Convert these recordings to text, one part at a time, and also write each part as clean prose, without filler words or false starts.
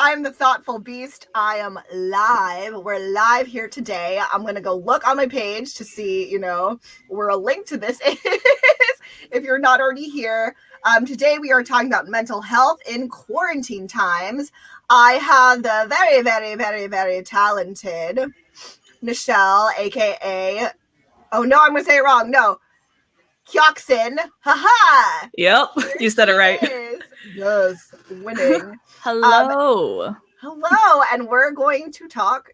I'm the Thoughtful Beast. I am live. We're live here today. I'm going to go look on my page to see, where a link to this is if you're not already here. Today we are talking about mental health in quarantine times. I have the very, very, very, very talented Nichelle, aka, oh no, I'm going to say it wrong. No, Quioson. Haha. Yep, you said it right. Yes, winning. Hello. Hello, and we're going to talk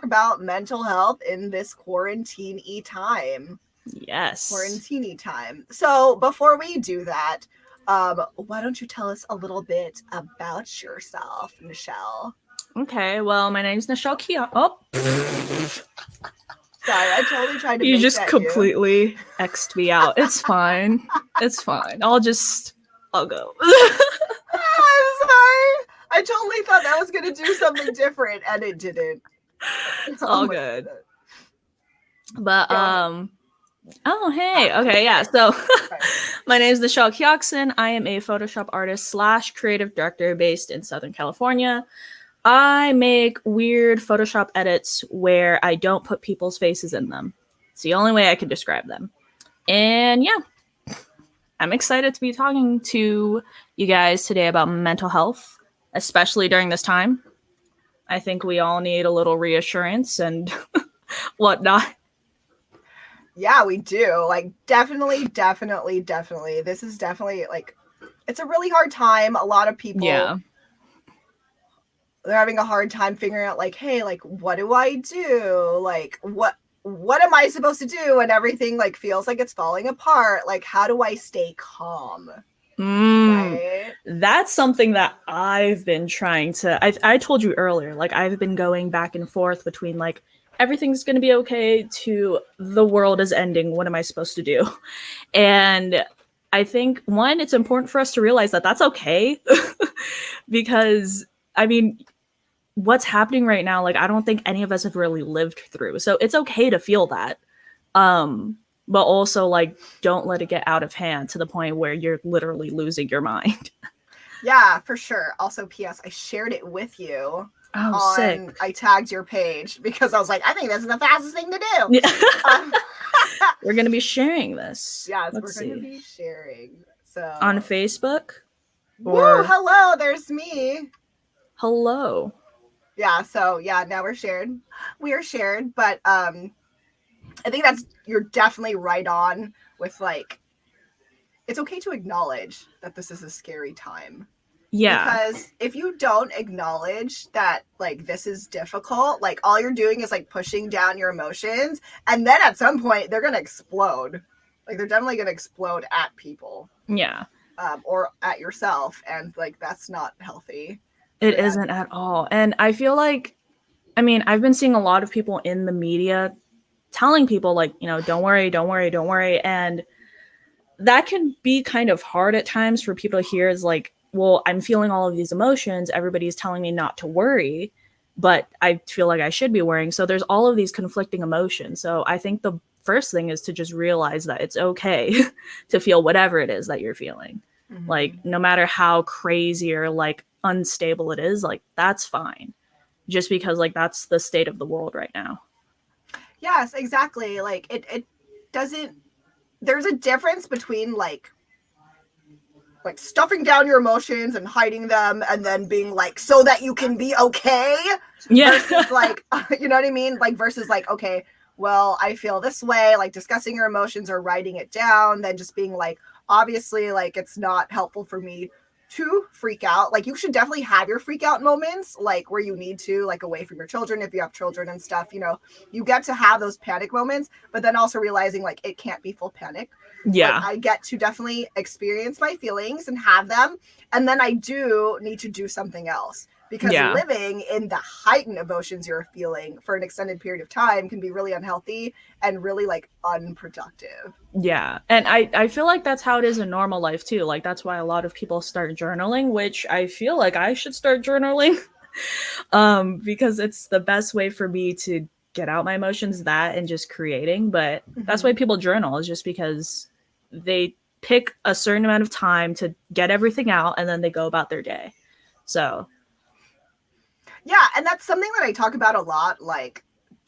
about mental health in this quarantine-y time. Yes. Quarantine-y time. So before we do that, why don't you tell us a little bit about yourself, Nichelle? Okay, well, my name's Nichelle Quioson. Oh. Sorry, I totally tried to You make just that completely X'd me out. It's fine. It's fine. I'll go. I'm sorry. I totally thought that was going to do something different, and it didn't. It's all good. But, oh, hey. Okay, yeah. So, my name is Nichelle Quioson. I am a Photoshop artist / creative director based in Southern California. I make weird Photoshop edits where I don't put people's faces in them. It's the only way I can describe them. And yeah, I'm excited to be talking to you guys today about mental health, especially during this time. I think we all need a little reassurance and whatnot. Yeah, we do. Like, definitely. This is definitely, like, it's a really hard time. A lot of people, they're having a hard time figuring out, like, hey, like, what do I do? Like, what am I supposed to do? And everything, like, feels like it's falling apart. Like, how do I stay calm? Right? That's something that I've been trying to, I told you earlier, like, I've been going back and forth between, like, everything's going to be okay to the world is ending. What am I supposed to do? And I think, one, it's important for us to realize that that's okay. Because, I mean, what's happening right now, like, I don't think any of us have really lived through. So it's okay to feel that. But also, like, don't let it get out of hand to the point where you're literally losing your mind. Yeah, for sure. Also, P.S., I shared it with you. Oh, sick. I tagged your page because I was like, I think this is the fastest thing to do. Yeah. We're going to be sharing this. Yes, we're going to be sharing. So on Facebook? Woo, hello, there's me. Hello. Yeah, so yeah, now we're shared. We are shared, but I think you're definitely right on with, like, it's okay to acknowledge that this is a scary time. Yeah. Because if you don't acknowledge that, like, this is difficult, like, all you're doing is, like, pushing down your emotions, and then at some point they're going to explode. Like, they're definitely going to explode at people. Yeah. Or at yourself, and, like, that's not healthy. It isn't at all. And I feel like, I mean, I've been seeing a lot of people in the media telling people, like, don't worry. And that can be kind of hard at times for people to hear, is like, well, I'm feeling all of these emotions. Everybody's telling me not to worry, but I feel like I should be worrying. So there's all of these conflicting emotions. So I think the first thing is to just realize that it's okay to feel whatever it is that you're feeling. Mm-hmm. Like, no matter how crazy or, like, unstable it is, like, that's fine. Just because, like, that's the state of the world right now. Yes, exactly. Like, it doesn't, there's a difference between, like stuffing down your emotions and hiding them and then being like, so that you can be okay. Yeah. Versus, like, you know what I mean? Like, versus, like, okay, well, I feel this way, like, discussing your emotions or writing it down, then just being like, obviously, like, it's not helpful for me to freak out. Like, you should definitely have your freak out moments, like, where you need to, like, away from your children, if you have children and stuff, you get to have those panic moments, but then also realizing, like, it can't be full panic. Yeah. Like, I get to definitely experience my feelings and have them, and then I do need to do something else. Because living in the heightened emotions you're feeling for an extended period of time can be really unhealthy and really, like, unproductive. Yeah. And I feel like that's how it is in normal life too. Like, that's why a lot of people start journaling, which I feel like I should start journaling because it's the best way for me to get out my emotions, that and just creating. But that's why people journal, is just because they pick a certain amount of time to get everything out and then they go about their day. So Yeah, and that's something that I talk about a lot. Like,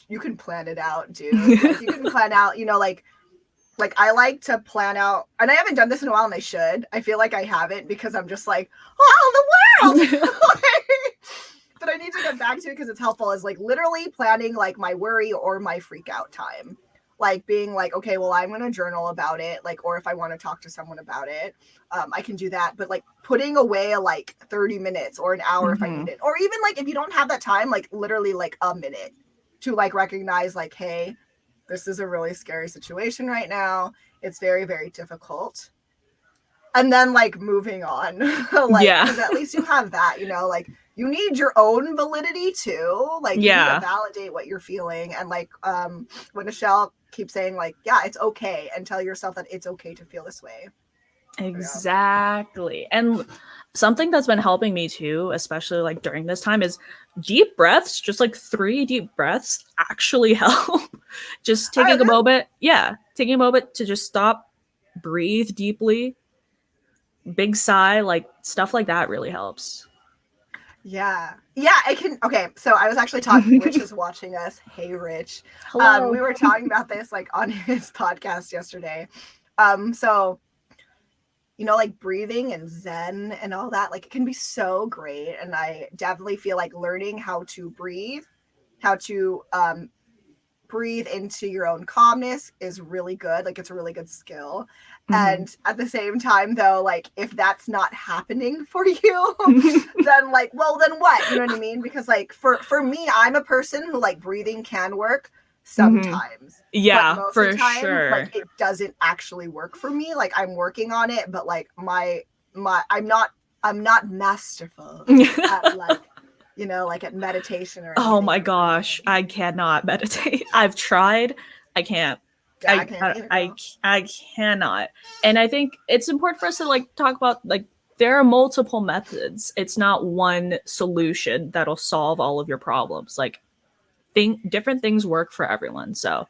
you can plan it out, dude. Like, you can plan out, you know, like I like to plan out, and I haven't done this in a while, and I should. I feel like I haven't because I'm just like, oh, the world. But I need to get back to it because it's helpful. Is like literally planning like my worry or my freak out time. Like being like, okay, well, I'm going to journal about it. Like, or if I want to talk to someone about it, I can do that. But like putting away like 30 minutes or an hour if I need it. Or even like if you don't have that time, like literally like a minute to like recognize like, hey, this is a really scary situation right now. It's very, very difficult. And then like moving on. Like, because at least you have that, you know, like you need your own validity too. Like you need to validate what you're feeling. And like what Nichelle keeps saying, like, yeah, it's okay, and tell yourself that it's okay to feel this way. Exactly. And something that's been helping me too, especially like during this time, is deep breaths. Just like 3 deep breaths actually help. Just taking a moment. Yeah. Taking a moment to just stop, breathe deeply, big sigh, like stuff like that really helps. Yeah, I can. Okay, so I was actually talking. Rich is watching us. Hey, Rich. Hello. We were talking about this like on his podcast yesterday. So you know, like breathing and Zen and all that, like it can be so great. And I definitely feel like learning how to breathe, how to breathe into your own calmness is really good. Like it's a really good skill. And at the same time though, like if that's not happening for you, then like, well, then what? You know what I mean? Because like for me, I'm a person who like breathing can work sometimes. Yeah, but most for of the time, sure. like it doesn't actually work for me. Like I'm working on it, but like my I'm not masterful at like, you know, like at meditation or anything. Oh my gosh, I cannot meditate. I've tried. I can't. Yeah, I cannot. And I think it's important for us to like talk about like there are multiple methods. It's not one solution that'll solve all of your problems. Like different things work for everyone. So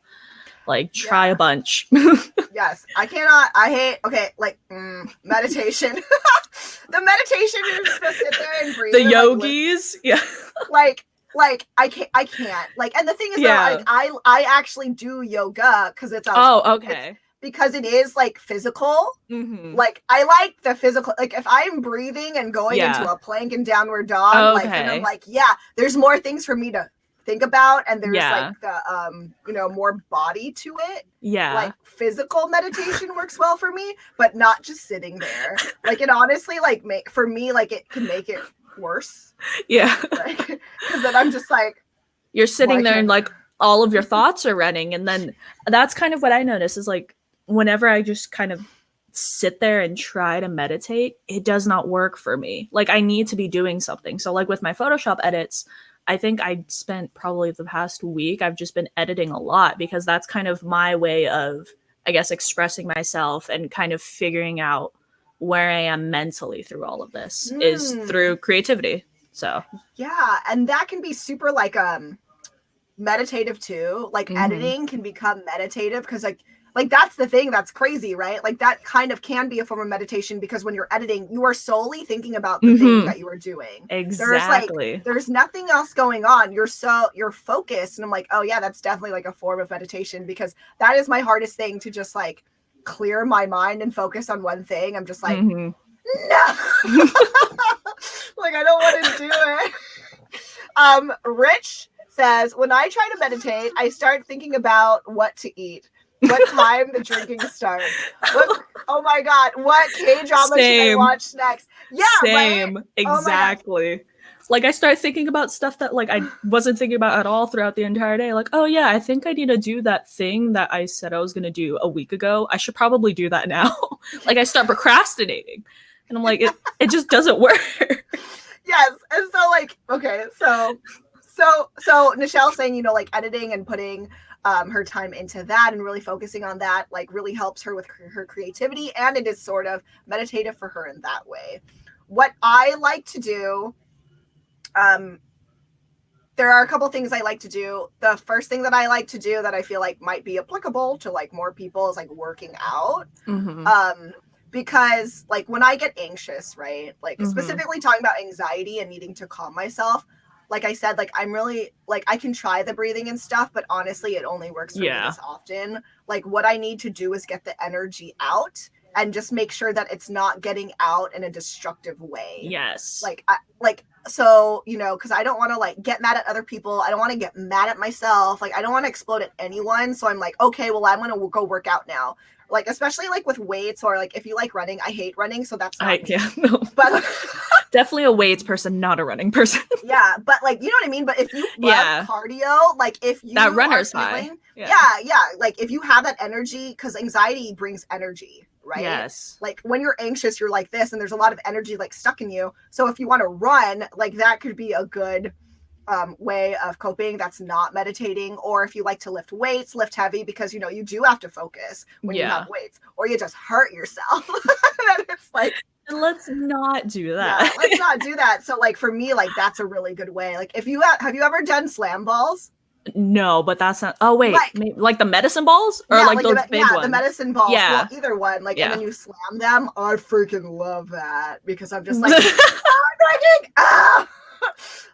like try a bunch. Yes, I cannot. I hate. Okay, like meditation. The meditation you're just supposed to sit there and breathe. The yogis, like I can't. Like, and the thing is, though, like I actually do yoga because it's because it is like physical. Like I like the physical. Like if I'm breathing and going into a plank and downward dog, like and I'm like, there's more things for me to think about, and there's like the you know, more body to it. Like physical meditation works well for me, but not just sitting there. Like it honestly like for me like it can make it worse. Like, because then I'm just like, you're sitting there and like all of your thoughts are running, and then that's kind of what I notice is like whenever I just kind of sit there and try to meditate, it does not work for me. Like I need to be doing something. So like with my Photoshop edits, I think I spent probably the past week, I've just been editing a lot because that's kind of my way of, I guess, expressing myself and kind of figuring out where I am mentally through all of this is through creativity. So yeah, and that can be super like meditative too. Like editing can become meditative because like that's the thing that's crazy, right? Like that kind of can be a form of meditation because when you're editing, you are solely thinking about the thing that you are doing. Exactly. There's nothing else going on. You're focused. And I'm like, oh yeah, that's definitely like a form of meditation because that is my hardest thing to just like clear my mind and focus on one thing. I'm just like, no. Like I don't want to do it. Rich says, when I try to meditate, I start thinking about what to eat. What time the drinking starts. Oh my God. What K-drama should I watch next? Yeah. Same. Right? Exactly. Like I start thinking about stuff that like I wasn't thinking about at all throughout the entire day. Like, oh yeah, I think I need to do that thing that I said I was going to do a week ago. I should probably do that now. Like I start procrastinating. And I'm like, it just doesn't work. Yes. And so like, okay. So Nichelle saying, you know, like editing and putting her time into that and really focusing on that, like really helps her with her creativity. And it is sort of meditative for her in that way. What I like to do, there are a couple things I like to do. The first thing that I like to do that I feel like might be applicable to like more people is like working out. Because like when I get anxious, right? Like specifically talking about anxiety and needing to calm myself, like I said, like I'm really like I can try the breathing and stuff, but honestly it only works for me this often. Like what I need to do is get the energy out and just make sure that it's not getting out in a destructive way. Yes. So, you know, because I don't want to like get mad at other people. I don't want to get mad at myself. Like I don't want to explode at anyone. So I'm like, okay, well, I'm going to go work out now. Like, especially like with weights or like if you like running, I hate running. So that's not me. No. But definitely a weights person, not a running person. Yeah. But like, you know what I mean? But if you love cardio, like if you that runner's feeling, high. Yeah. Like if you have that energy, because anxiety brings energy. Right? Yes. Like when you're anxious, you're like this, and there's a lot of energy like stuck in you. So if you want to run, like that could be a good way of coping that's not meditating. Or if you like to lift weights, lift heavy, because you know you do have to focus when you have weights, or you just hurt yourself. And it's like, let's not do that. Yeah, let's not do that. So like for me, like that's a really good way. Like if you have you ever done slam balls? No, but that's not. Oh wait, like the medicine balls or like those big ones? The medicine balls. Yeah, well, either one. Like, and then you slam them. I freaking love that because I'm just like,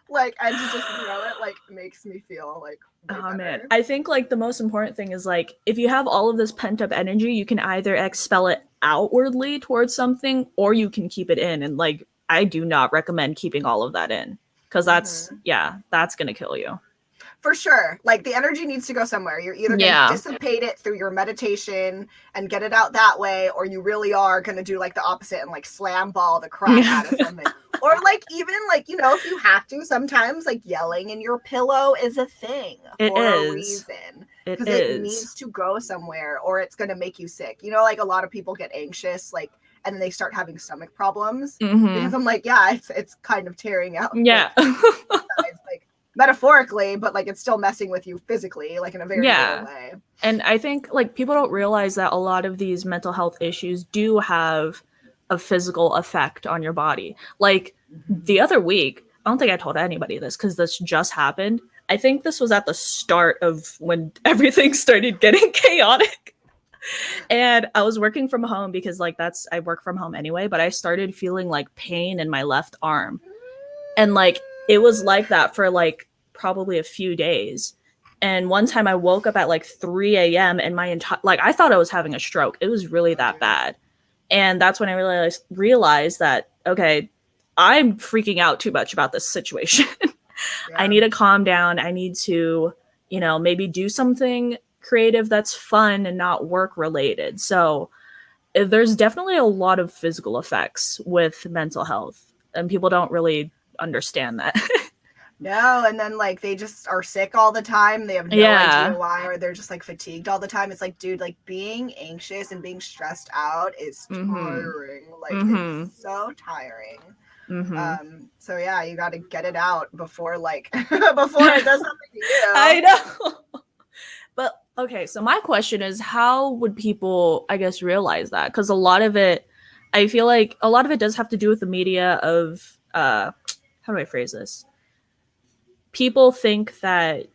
like, and to just throw it like makes me feel like. Oh man, I think like the most important thing is like if you have all of this pent up energy, you can either expel it outwardly towards something, or you can keep it in. And like, I do not recommend keeping all of that in because that's that's gonna kill you. For sure. Like the energy needs to go somewhere. You're either going to dissipate it through your meditation and get it out that way, or you really are going to do like the opposite and like slam ball the crap out of something. Or like even like, you know, if you have to, sometimes like yelling in your pillow is a thing for a reason. Because it needs to go somewhere or it's going to make you sick. You know, like a lot of people get anxious, like, and then they start having stomach problems because I'm like, it's kind of tearing out. Yeah. Like, metaphorically, but like it's still messing with you physically, like in a very real way. And I think like people don't realize that a lot of these mental health issues do have a physical effect on your body. Like the other week, I don't think I told anybody this because this just happened. I think this was at the start of when everything started getting chaotic. And I was working from home because like I work from home anyway, but I started feeling like pain in my left arm. And like it was like that for like probably a few days. And one time I woke up at like 3 a.m. and my entire like I thought I was having a stroke. It was really that bad. And that's when I realized that, okay, I'm freaking out too much about this situation. I need to calm down. I need to, you know, maybe do something creative that's fun and not work related. So there's definitely a lot of physical effects with mental health, and people don't really understand that. No, and then like they just are sick all the time. They have no idea why, or they're just like fatigued all the time. It's like, dude, like being anxious and being stressed out is tiring. Like it's so tiring. So yeah, you got to get it out before like before it does something to you. I know. But okay, so my question is, how would people, I guess, realize that? Because a lot of it, I feel like a lot of it does have to do with the media of how do I phrase this? People think that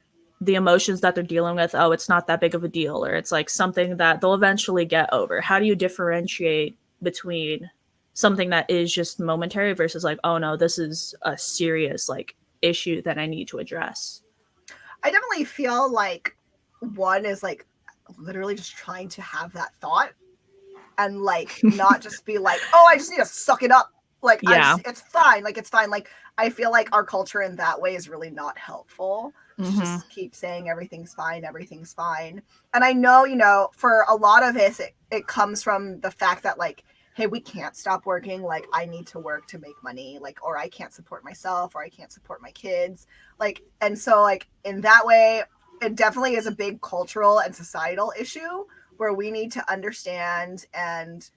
the emotions that they're dealing with, oh, it's not that big of a deal, or it's like something that they'll eventually get over. How do you differentiate between something that is just momentary versus like, oh no, this is a serious like issue that I need to address? I definitely feel like one is like literally just trying to have that thought and like not just be like, oh, I just need to suck it up. Like, it's fine. Like, it's fine. Like, I feel like our culture in that way is really not helpful. Just keep saying everything's fine. Everything's fine. And I know, you know, for a lot of it comes from the fact that like, hey, we can't stop working. Like, I need to work to make money. Like, or I can't support myself, or I can't support my kids. Like, and so like in that way, it definitely is a big cultural and societal issue where we need to understand and,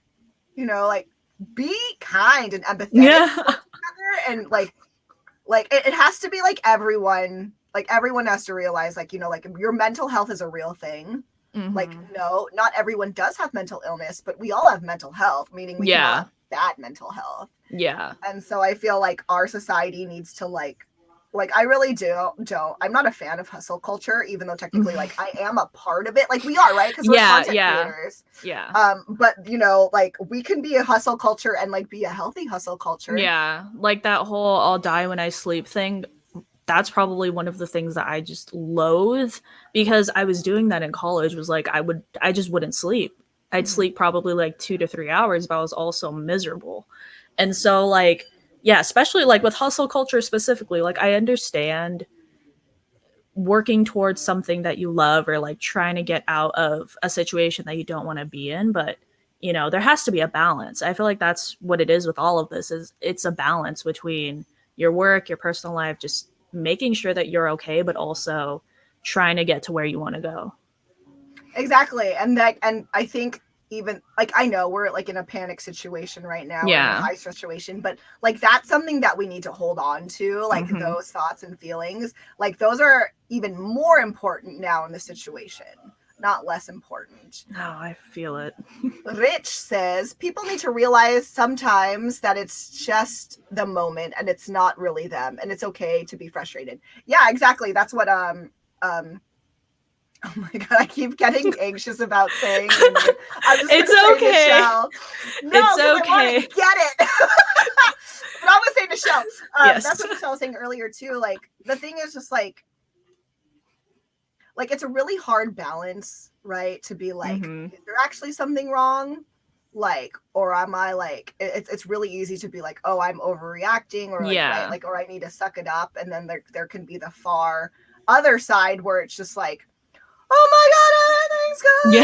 you know, like, be kind and empathetic to each other, and like it has to be like everyone has to realize like, you know, like your mental health is a real thing. Like, no, not everyone does have mental illness, but we all have mental health, meaning we can all have bad mental health. And so I feel like our society needs to like I really don't. I'm not a fan of hustle culture, even though technically like I am a part of it. Like we are, right? Because we're content creators. But you know, like we can be a hustle culture and like be a healthy hustle culture. Like that whole "I'll die when I sleep" thing. that's probably one of the things that I just loathe, because I was doing that in college. Was like I just wouldn't sleep. I'd sleep probably like 2 to 3 hours, but I was also miserable. And so like, yeah, especially like with hustle culture specifically, like I understand working towards something that you love, or like trying to get out of a situation that you don't want to be in, but you know, there has to be a balance. I feel like that's what it is with all of this, is it's a balance between your work, your personal life, just making sure that you're okay, but also trying to get to where you want to go. Exactly. And I think, even like, I know we're like in a panic situation right now, or in a high stress situation, but like that's something that we need to hold on to, like those thoughts and feelings, like those are even more important now in the situation, not less important. Oh, I feel it. Rich says people need to realize sometimes that it's just the moment and it's not really them, and it's okay to be frustrated. Yeah, exactly. That's what oh my god, I keep getting anxious about saying your name. I'm just it's okay. Nichelle. No, it's okay. I want to get it. But I'm gonna say Nichelle. Yes. That's what Nichelle was saying earlier too. Like the thing is just like it's a really hard balance, right? To be like, is there actually something wrong? Like, or am I like, it's really easy to be like, oh, I'm overreacting, or like, right, like, or I need to suck it up. And then there can be the far other side where it's just like, oh my god, everything's good.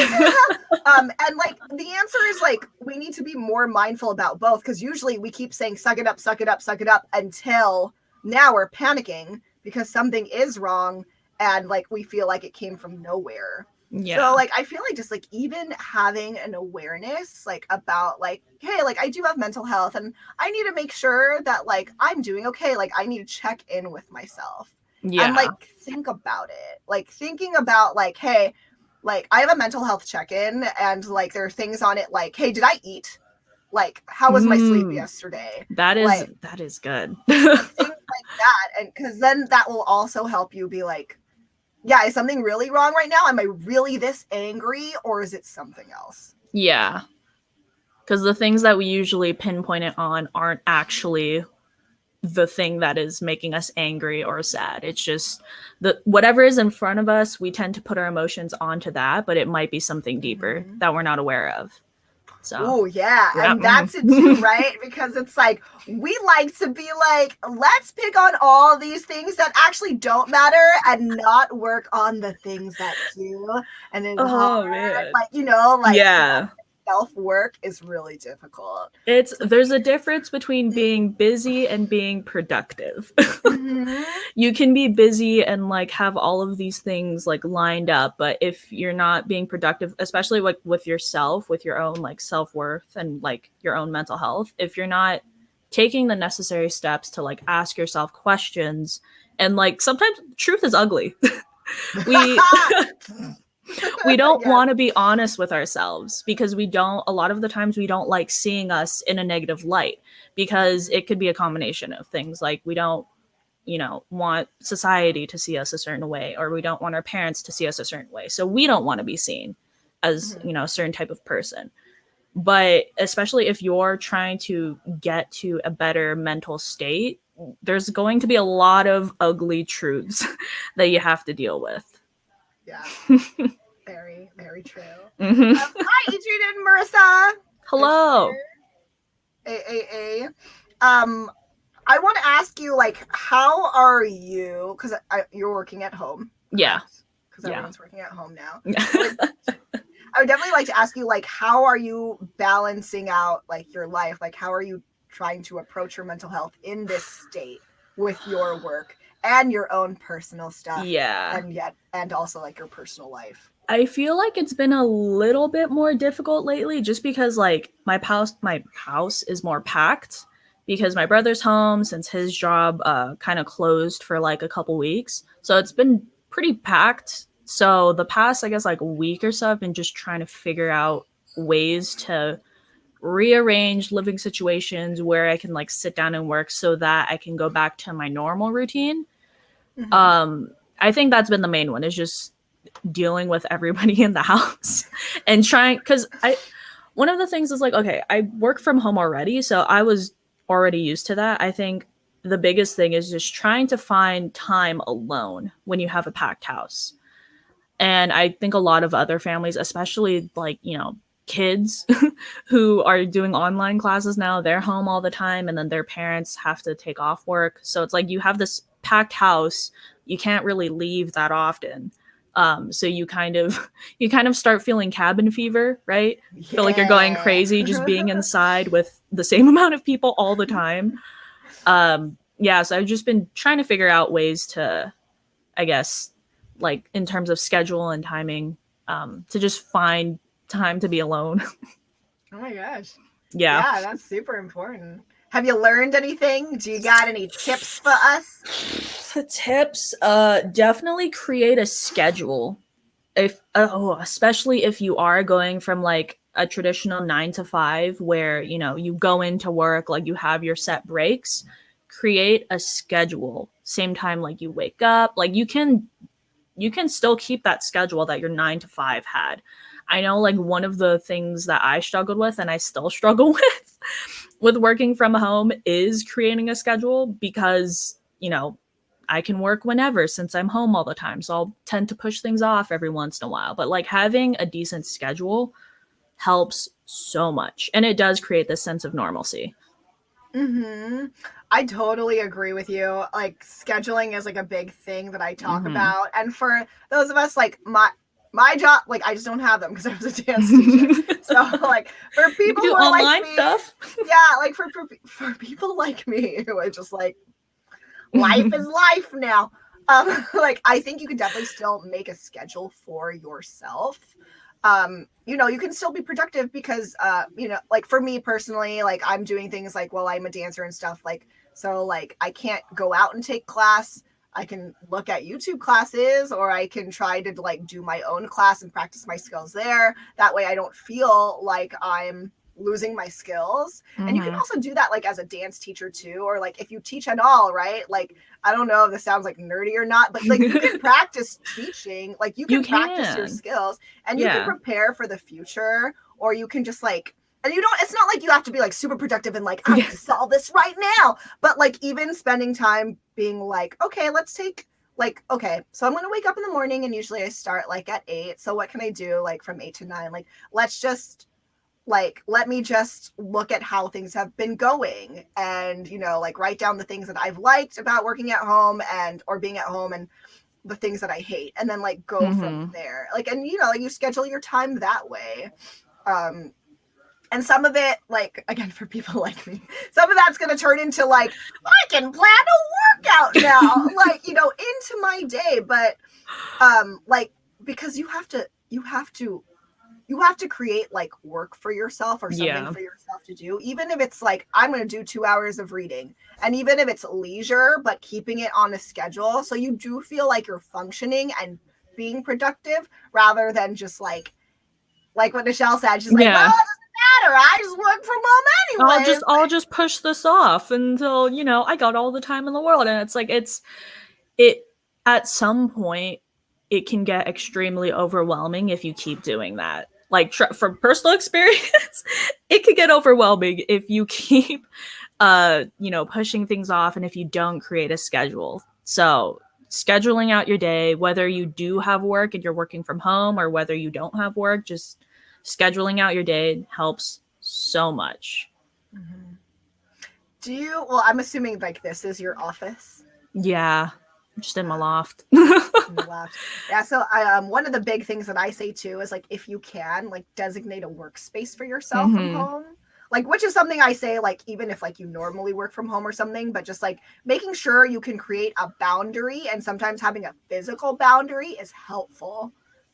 Yeah. And like the answer is like, we need to be more mindful about both, because usually we keep saying suck it up, suck it up, suck it up, until now we're panicking because something is wrong, and like we feel like it came from nowhere. Yeah. So like I feel like just like even having an awareness like about like, hey, like I do have mental health and I need to make sure that like I'm doing okay. Like I need to check in with myself. Yeah. And like think about it. Like thinking about like, hey, like I have a mental health check-in, and like there are things on it like, hey, did I eat? Like how was my sleep yesterday? That is like, that is good. Things like that. And because then that will also help you be like, yeah, is something really wrong right now? Am I really this angry, or is it something else? Yeah. Because the things that we usually pinpoint it on aren't actually the thing that is making us angry or sad. It's just whatever is in front of us, we tend to put our emotions onto that, but it might be something deeper that we're not aware of. So, oh yeah, and that's it too, right? Because it's like we like to be like, let's pick on all these things that actually don't matter and not work on the things that do. And it's hard, man. Like, you know, like yeah, self-work is really difficult. There's a difference between being busy and being productive. You can be busy and like have all of these things like lined up, but if you're not being productive, especially like with yourself, with your own like self-worth and like your own mental health, if you're not taking the necessary steps to like ask yourself questions, and like sometimes truth is ugly. We don't want to be honest with ourselves, because a lot of the times we don't like seeing us in a negative light, because it could be a combination of things. Like we don't, you know, want society to see us a certain way, or we don't want our parents to see us a certain way. So we don't want to be seen as, you know, a certain type of person. But especially if you're trying to get to a better mental state, there's going to be a lot of ugly truths that you have to deal with. Yeah. Very, very true. Hi, Adrian and Marissa. Hello. Hey. I want to ask you, like, how are you? Because you're working at home. Yeah. Because everyone's working at home now. I would definitely like to ask you, like, how are you balancing out, like, your life? Like, how are you trying to approach your mental health in this state with your work and your own personal stuff? Yeah. And also, like, your personal life. I feel like it's been a little bit more difficult lately, just because, like, my house is more packed, because my brother's home since his job kind of closed for, like, a couple weeks. So it's been pretty packed. So the past, I guess, like a week or so, I've been just trying to figure out ways to rearrange living situations where I can like sit down and work so that I can go back to my normal routine. I think that's been the main one, is just dealing with everybody in the house and trying, because one of the things is like, okay, I work from home already, so I was already used to that. I think the biggest thing is just trying to find time alone when you have a packed house. And I think a lot of other families, especially like, you know, kids who are doing online classes now, they're home all the time and then their parents have to take off work. So it's like you have this packed house, you can't really leave that often. So you kind of start feeling cabin fever, right? Yeah. Feel like you're going crazy just being inside with the same amount of people all the time. Yeah, so I've just been trying to figure out ways to, I guess, like in terms of schedule and timing, to just find time to be alone. Oh my gosh. Yeah. Yeah, that's super important. Have you learned anything? Do you got any tips for us? The tips, definitely create a schedule. If especially if you are going from like a traditional 9 to 5 where, you know, you go into work, like you have your set breaks, create a schedule. Same time like you wake up, like you can still keep that schedule that your 9 to 5 had. I know like one of the things that I struggled with and I still struggle with working from home is creating a schedule because, you know, I can work whenever since I'm home all the time. So I'll tend to push things off every once in a while. But like having a decent schedule helps so much. And it does create this sense of normalcy. Mm-hmm. I totally agree with you. Like scheduling is like a big thing that I talk about. And for those of us like my job, like I just don't have them because I was a dance teacher. So like for You people can do who are online like me, stuff. yeah, like for people like me who are just like life is life now. Like I think you can definitely still make a schedule for yourself. You know, you can still be productive because you know, like for me personally, like I'm doing things like while I'm a dancer and stuff, like so like I can't go out and take class. I can look at YouTube classes or I can try to like do my own class and practice my skills there. That way I don't feel like I'm losing my skills. And you can also do that like as a dance teacher too, or like if you teach at all, right? Like I don't know if this sounds like nerdy or not, but like you can practice teaching, like you can practice your skills and you can prepare for the future, or you can just like, and you don't, it's not like you have to be like super productive and like I can solve this right now, but like even spending time being like, okay, let's take like, okay, so I'm going to wake up in the morning and usually I start like at 8. So what can I do like from 8 to 9? Like, let's just like, let me just look at how things have been going and, you know, like write down the things that I've liked about working at home and, or being at home and the things that I hate. And then like go from there. Like, and you know, like you schedule your time that way. And some of it, like, again, for people like me, some of that's going to turn into like, I can plan a workout now, like, you know, into my day. But like, because you have to create like work for yourself or something for yourself to do, even if it's like I'm going to do 2 hours of reading, and even if it's leisure, but keeping it on a schedule so you do feel like you're functioning and being productive rather than just like what Nichelle said, she's like, well, it doesn't matter, I just work from home anyway. I'll just push this off until, you know, I got all the time in the world. And it's like it at some point it can get extremely overwhelming if you keep doing that. Like from personal experience, it could get overwhelming if you keep, you know, pushing things off and if you don't create a schedule. So scheduling out your day, whether you do have work and you're working from home or whether you don't have work, just scheduling out your day helps so much. Do you, well, I'm assuming like this is your office. Yeah. Just in my loft. Yeah, so one of the big things that I say too is like if you can like designate a workspace for yourself from home, like which is something I say like even if like you normally work from home or something, but just like making sure you can create a boundary, and sometimes having a physical boundary is helpful.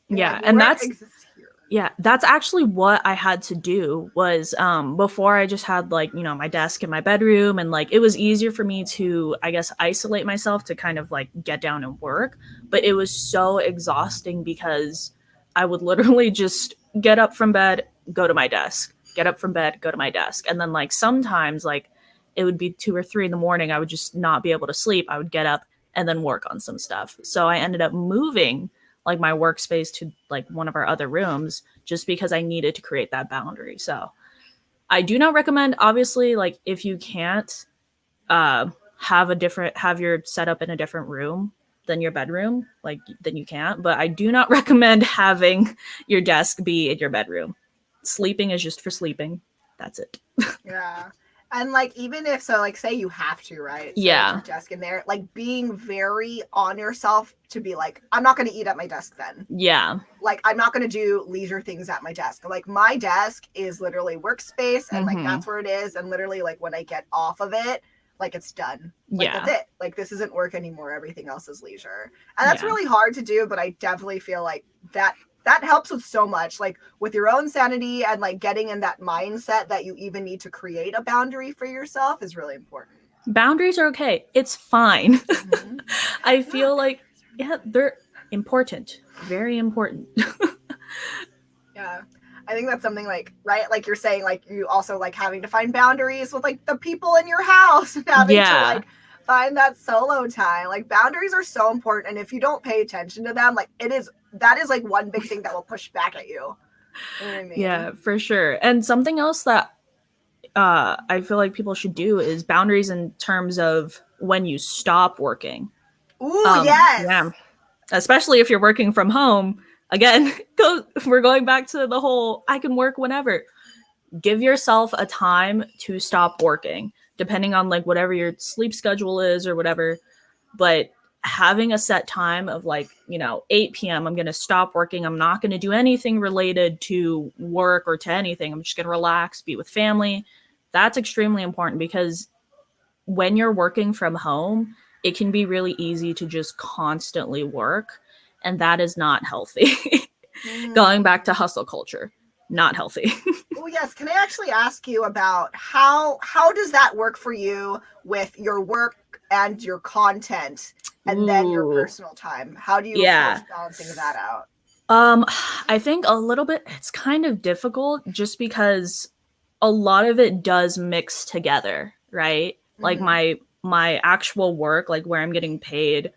Yeah, like, and that's here. Yeah, that's actually what I had to do was before I just had like, you know, my desk in my bedroom, and like it was easier for me to, I guess, isolate myself to kind of like get down and work. But it was so exhausting because I would literally just get up from bed, go to my desk, get up from bed, go to my desk. And then like sometimes like it would be 2 or 3 in the morning. I would just not be able to sleep. I would get up and then work on some stuff. So I ended up moving like my workspace to like one of our other rooms just because I needed to create that boundary. So I do not recommend, obviously, like if you can't have your setup in a different room than your bedroom, like then you can't. But I do not recommend having your desk be in your bedroom. Sleeping is just for sleeping. That's it. Yeah. And like even if so, like say you have to, right? So Yeah. your desk in there, like being very on yourself to be like, I'm not gonna eat at my desk then. Yeah. Like I'm not gonna do leisure things at my desk. Like my desk is literally workspace and like that's where it is. And literally like when I get off of it, like it's done. Like that's it. Like this isn't work anymore. Everything else is leisure. And that's really hard to do, but I definitely feel like that helps with so much, like with your own sanity and like getting in that mindset that you even need to create a boundary for yourself is really important. Boundaries are okay. It's fine. I feel like, they're important. Very important. Yeah. I think that's something like, right? Like you're saying, like you also like having to find boundaries with like the people in your house and having to like find that solo time. Like boundaries are so important. And if you don't pay attention to them, like that is like one big thing that will push back at you. You know what I mean? Yeah, for sure. And something else that I feel like people should do is boundaries in terms of when you stop working. Ooh, yes. Yeah. Especially if you're working from home. Again, we're going back to the whole I can work whenever. Give yourself a time to stop working, depending on like whatever your sleep schedule is or whatever. But having a set time of like, 8 p.m., I'm going to stop working. I'm not going to do anything related to work or to anything. I'm just going to relax, be with family. That's extremely important because when you're working from home, it can be really easy to just constantly work. And that is not healthy. Going back to hustle culture, not healthy. Oh yes. Can I actually ask you about how does that work for you with your work and your content and then your personal time? How do you approach balancing that out? I think a little bit, it's kind of difficult just because a lot of it does mix together, right? Like my actual work, like where I'm getting paid,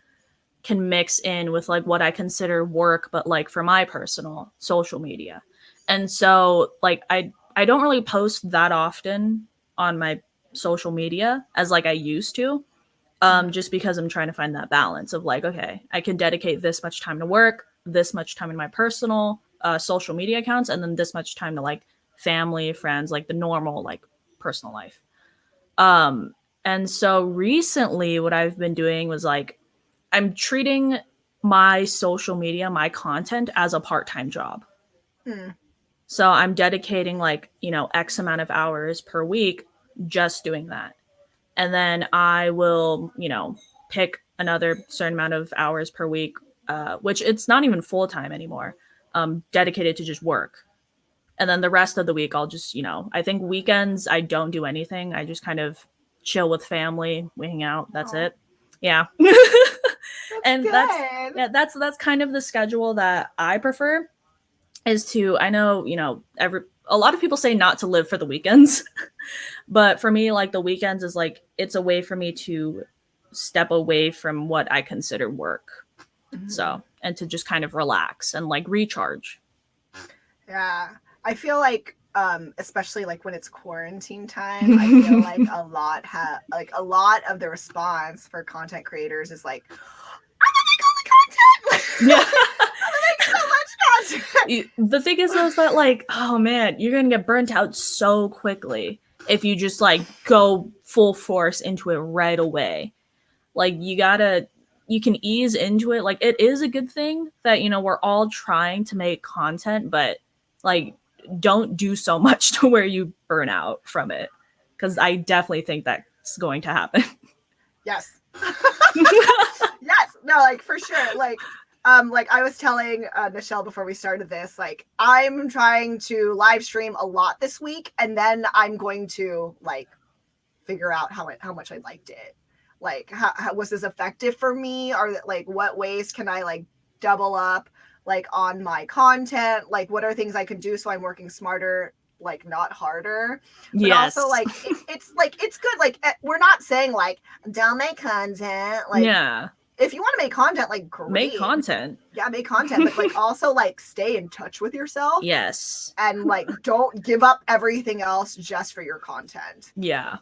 can mix in with like what I consider work, but like for my personal social media. And so like I don't really post that often on my social media as like I used to. Just because I'm trying to find that balance of like, okay, I can dedicate this much time to work, this much time in my personal social media accounts, and then this much time to like family, friends, like the normal like personal life. And so recently what I've been doing was like I'm treating my social media, my content as a part-time job. So I'm dedicating like, X amount of hours per week just doing that. And then I will, pick another certain amount of hours per week, which it's not even full time anymore, dedicated to just work. And then the rest of the week, I'll just, I think weekends, I don't do anything. I just kind of chill with family, we hang out. That's it. Yeah. And that's kind of the schedule that I prefer is to, I know, a lot of people say not to live for the weekends. But for me, like the weekends is like, it's a way for me to step away from what I consider work. So, and to just kind of relax and like recharge. Yeah. I feel like, especially like when it's quarantine time, I feel like a lot of the response for content creators is like, I'm gonna make all the content. Yeah. I'm gonna make so much content. The thing is that like, oh man, you're gonna get burnt out so quickly if you just like go full force into it right away. Like you can ease into it. Like it is a good thing that, we're all trying to make content, but like don't do so much to where you burn out from it. Cause I definitely think that's going to happen. Yes. Yes. No, like for sure. Like I was telling Nichelle before we started this, like I'm trying to live stream a lot this week, and then I'm going to like figure out how much I liked it. Like how was this effective for me, or like what ways can I like double up like on my content? Like what are things I can do so I'm working smarter, like not harder? But also like it's good. Like we're not saying like don't make content. Like if you want to make content, like great. Make content. Yeah, make content, but like also like stay in touch with yourself. Yes. And like don't give up everything else just for your content. Yeah.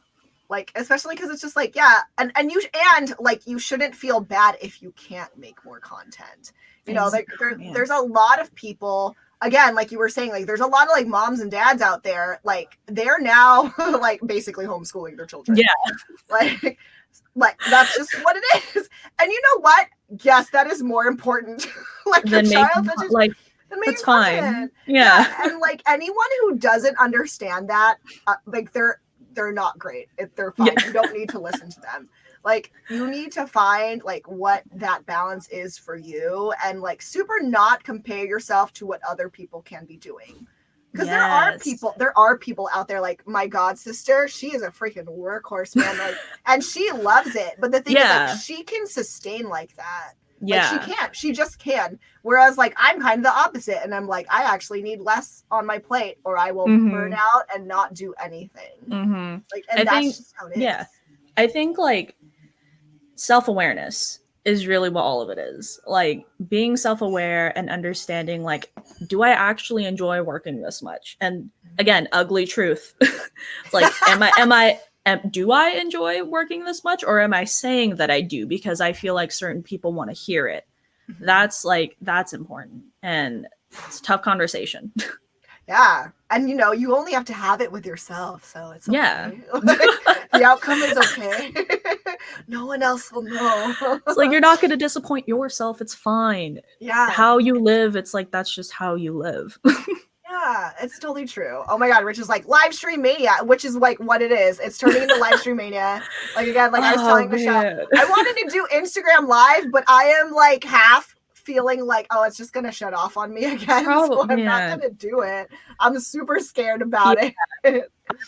Like, especially because it's just like, yeah, and like you shouldn't feel bad if you can't make more content. You know, like there's a lot of people, again, like you were saying, like there's a lot of like moms and dads out there, like they're now like basically homeschooling their children. Yeah. Like that's just what it is. And you know what? Yes, that is more important. Like your child's like that's fine. Yeah. And like anyone who doesn't understand that, like they're not great. They're fine. Yeah. You don't need to listen to them. Like you need to find like what that balance is for you, and like super not compare yourself to what other people can be doing. Because there are people out there, like my god sister, she is a freaking workhorse, man. Like, and she loves it. But the thing is, like, she can sustain like that. Yeah. Like, she can't. She just can. Whereas, like, I'm kind of the opposite. And I'm like, I actually need less on my plate, or I will burn out and not do anything. Like, and that's just how it is. Yeah. I think, like, self-awareness is really what all of it is. Like, being self-aware and understanding, like, do I actually enjoy working this much? And again, ugly truth. It's like, do I enjoy working this much, or am I saying that I do because I feel like certain people want to hear it? That's important, and it's a tough conversation. Yeah. And you know, you only have to have it with yourself, so it's okay. Yeah. The outcome is okay. No one else will know. It's like you're not going to disappoint yourself. It's fine. Yeah. How you live, it's like that's just how you live. Yeah, it's totally true. Oh my god, Rich is like Livestream Media, which is like what it is. It's turning into Livestream Mania. Like again, like I was telling Nichelle, I wanted to do Instagram Live, but I am like half feeling like, oh, it's just gonna shut off on me again. So I'm not gonna do it. I'm super scared about it. I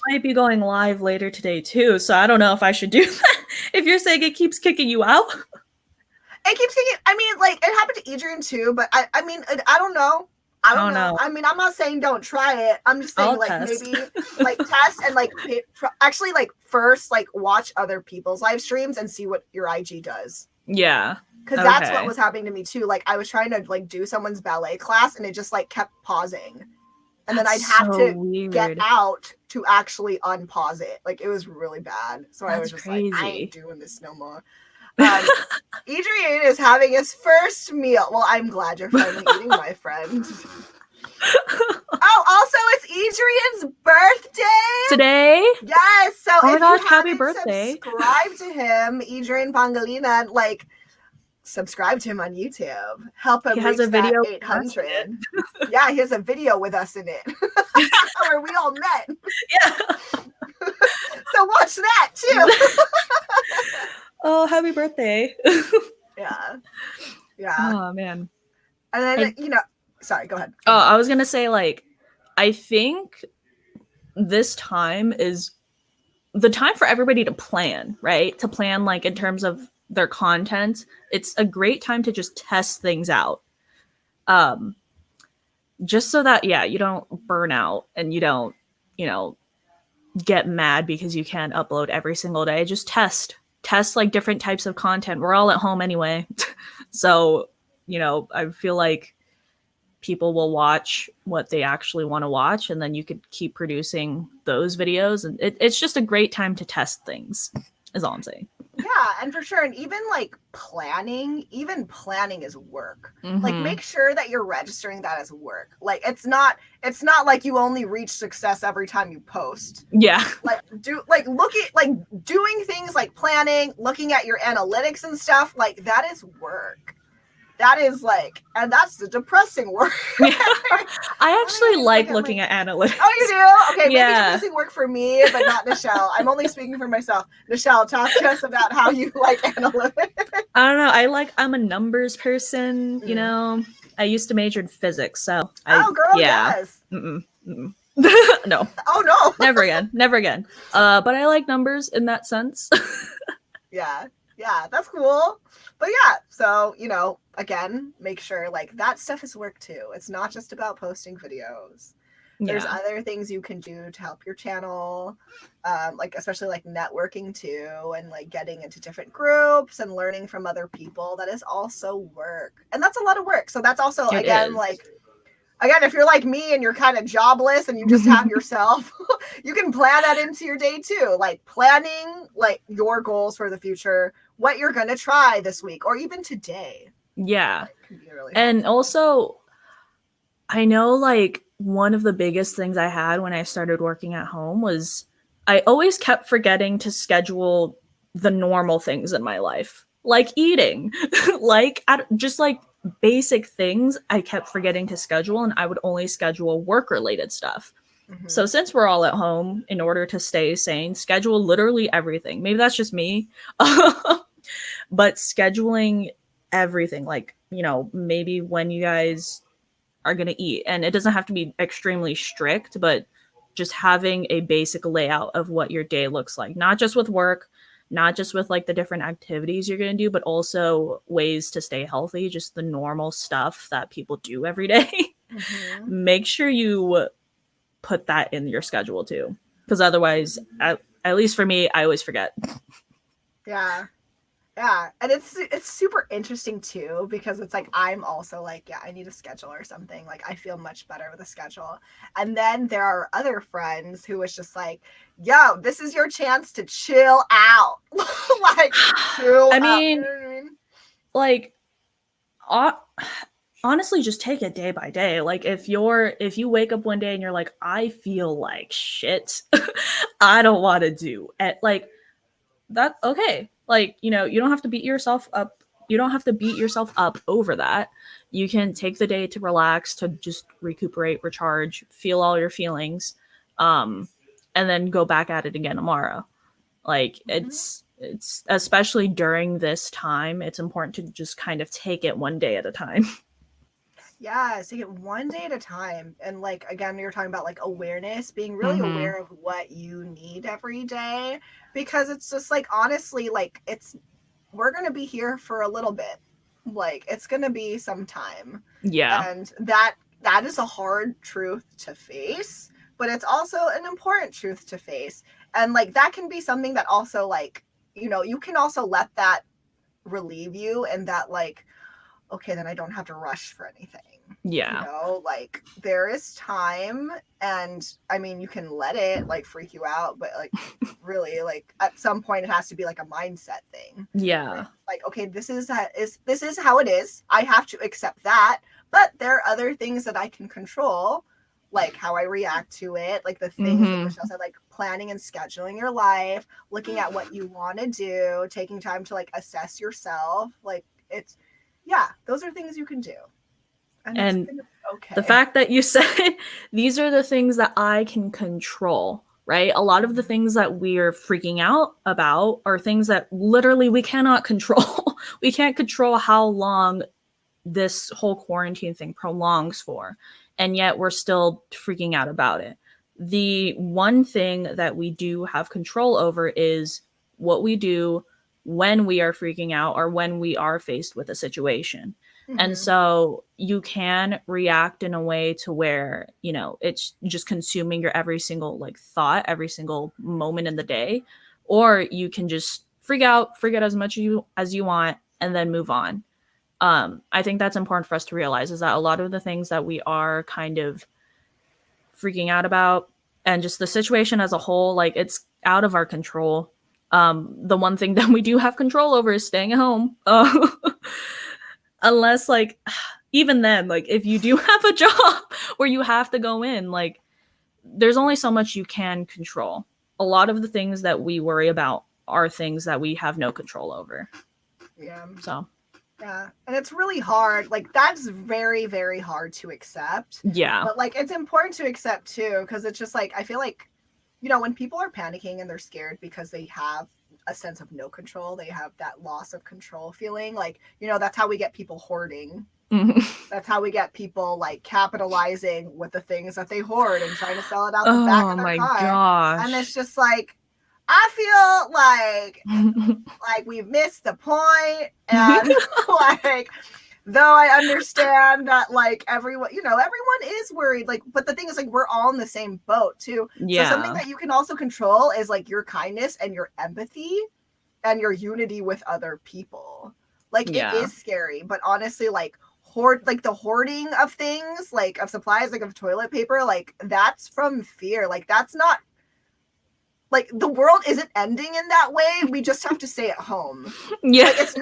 might be going live later today too, so I don't know if I should do that. If you're saying it keeps kicking you out. It keeps kicking. I mean, like it happened to Adrian too, but I mean, I don't know. I don't know. I mean, I'm not saying don't try it. I'm just saying like maybe like test and like actually like first like watch other people's live streams and see what your IG does. Yeah. Because that's what was happening to me too. Like I was trying to like do someone's ballet class and it just like kept pausing. And then I'd have to get out to actually unpause it. Like it was really bad. So I was just like, I ain't doing this no more. Adrian is having his first meal. Well, I'm glad you're finally eating, my friend. Oh, also it's Adrian's birthday today. Yes. So oh my gosh, happy birthday! Subscribe to him, Adrian Pangalina. Like, subscribe to him on YouTube. Help him. He has a video 800. Yeah, he has a video with us in it where we all met. Yeah. So watch that too. Oh, happy birthday. Yeah. Oh, man. And then, you know, sorry, go ahead. Oh, I was going to say, like, I think this time is the time for everybody to plan, right? To plan, like, in terms of their content. It's a great time to just test things out. Just so that, you don't burn out and you don't, get mad because you can't upload every single day. Just test like different types of content. We're all at home anyway. So, I feel like people will watch what they actually want to watch, and then you could keep producing those videos. And it's just a great time to test things, is all I'm saying. Yeah, and for sure. And even like planning is work. Like make sure that you're registering that as work. Like it's not like you only reach success every time you post. Yeah. Like doing things like planning, looking at your analytics and stuff, like that is work. That is like, and that's the depressing work. Yeah. I actually like looking at analytics. Oh, you do? Okay, maybe depressing work for me, but not Nichelle. I'm only speaking for myself. Nichelle, talk to us about how you like analytics. I don't know. I'm a numbers person, I used to major in physics, so yes. No. Oh, no. Never again. But I like numbers in that sense. Yeah, that's cool. But yeah, so, again, make sure like that stuff is work too. It's not just about posting videos. There's other things you can do to help your channel, like especially like networking too, and like getting into different groups and learning from other people. That is also work, and that's a lot of work. So that's also again, if you're like me and you're kind of jobless and you just have yourself, you can plan that into your day too. Like planning like your goals for the future, what you're going to try this week or even today. Yeah. Like, can be really and helpful. also, I know like one of the biggest things I had when I started working at home was I always kept forgetting to schedule the normal things in my life, like eating, like just like basic things I kept forgetting to schedule, and I would only schedule work related stuff. So since we're all at home, in order to stay sane, schedule literally everything. Maybe that's just me. But scheduling everything, like, you know, maybe when you guys are going to eat, and it doesn't have to be extremely strict, but just having a basic layout of what your day looks like, not just with work, not just with like the different activities you're going to do, but also ways to stay healthy, just the normal stuff that people do every day. Make sure you put that in your schedule too, because otherwise, at least for me, I always forget. Yeah. Yeah, and it's super interesting too, because it's like I'm also like, yeah, I need a schedule or something. Like I feel much better with a schedule. And then there are other friends who was just like, yo, this is your chance to chill out. Like chill I out. mean, You know what I mean? like honestly, just take it day by day. Like if you wake up one day and you're like, I feel like shit, I don't want to do it, like that, okay, like, you know, you don't have to beat yourself up, over that. You can take the day to relax, to just recuperate, recharge, feel all your feelings, and then go back at it again tomorrow. Like it's especially during this time, it's important to just kind of take it one day at a time. Yeah, take it one day at a time. And like again, you're talking about like awareness, being really aware of what you need every day. Because it's just like honestly, like we're gonna be here for a little bit. Like it's gonna be some time. Yeah. And that is a hard truth to face, but it's also an important truth to face. And like that can be something that also like, you know, you can also let that relieve you, and that like, okay, then I don't have to rush for anything. Yeah. You know, like there is time, and I mean, you can let it like freak you out, but like really, like at some point, it has to be like a mindset thing. Yeah. Like, okay, this is how it is. I have to accept that, but there are other things that I can control, like how I react to it, like the things that Nichelle said, like planning and scheduling your life, looking at what you want to do, taking time to like assess yourself. Like it's, yeah, those are things you can do. And okay. The fact that you said these are the things that I can control, right? A lot of the things that we're freaking out about are things that literally we cannot control. We can't control how long this whole quarantine thing prolongs for, and yet we're still freaking out about it. The one thing that we do have control over is what we do when we are freaking out or when we are faced with a situation. And so you can react in a way to where, you know, it's just consuming your every single like thought, every single moment in the day, or you can just freak out as much as you want, and then move on. I think that's important for us to realize, is that a lot of the things that we are kind of freaking out about, and just the situation as a whole, like it's out of our control. The one thing that we do have control over is staying at home. Unless like, even then, like if you do have a job where you have to go in, like there's only so much you can control. A lot of the things that we worry about are things that we have no control over. Yeah. So yeah, and it's really hard. Like that's very, very hard to accept. Yeah. But like it's important to accept too, because it's just like I feel like, you know, when people are panicking and they're scared because they have a sense of no control, they have that loss of control feeling. Like, you know, that's how we get people hoarding. That's how we get people like capitalizing with the things that they hoard and trying to sell it out the back of their car. Gosh. And it's just like, I feel like we've missed the point, and like, though I understand that like everyone is worried, like, but the thing is like we're all in the same boat too. Yeah. So something that you can also control is like your kindness and your empathy and your unity with other people. Like it is scary, but honestly, like the hoarding of things, like of supplies, like of toilet paper, like that's from fear. Like that's not, like the world isn't ending in that way. We just have to stay at home. Yeah. Like it's